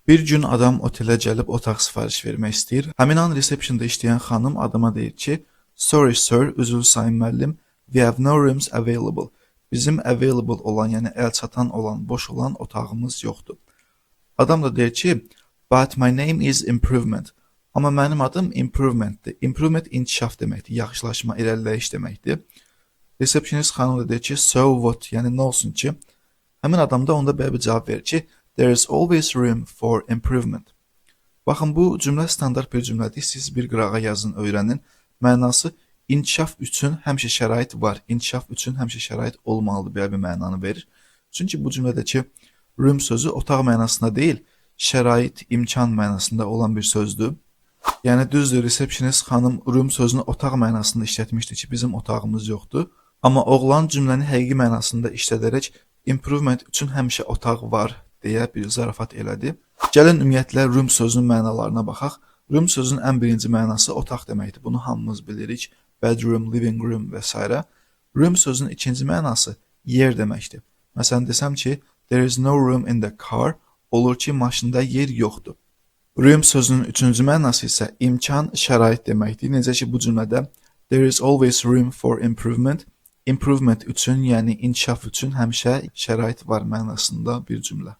Bir gün adam otelə gəlib otaq sifariş vermək istəyir. Həmin an resepsiyonda işləyən xanım adama deyir ki, "Sorry sir, üzr sayın müəllim, we have no rooms available." Bizim available olan, yəni əlçatan olan, boş olan otağımız yoxdur. Adam da deyir ki, "But my name is Improvement." Amma mənim adım Improvementdir. Improvement inkişaf deməkdir, yaxşılaşma, irəliləyiş deməkdir. Resepsiyonist xanım da deyir ki, "So what?" Yəni nə olsun ki? Həmin adam da onda belə bir cavab verir ki, "There is always room for improvement." Baxın, bu cümlə standart bir cümlədir. Siz bir qırağa yazın, öyrənin. Mənası inkişaf üçün həmişə şərait var, inkişaf üçün həmişə şərait olmalıdır belə bir mənanı verir. Çünki bu cümlədəki room sözü otaq mənasında deyil, şərait, imkan mənasında olan bir sözdür. Yəni düzdür, resepsiyonist xanım room sözünü otaq mənasında işlətmişdi ki, bizim otağımız yoxdur. Amma oğlan cümləni həqiqi mənasında işlədərək improvement üçün həmişə otaq var deyə bir zarafat elədi. Gəlin ümumiyyətlə room sözünün mənalarına baxaq. Room sözünün ən birinci mənası otaq deməkdir. Bunu hamımız bilirik. Bedroom, living room və s. Room sözünün ikinci mənası yer deməkdir. Məsələn desəm ki, there is no room in the car, olur ki, maşında yer yoxdur. Room sözünün üçüncü mənası isə imkan, şərait deməkdir. Necə ki, bu cümlədə there is always room for improvement. Improvement üçün, yəni inkişaf üçün həmişə şərait var mənasında bir cümlə.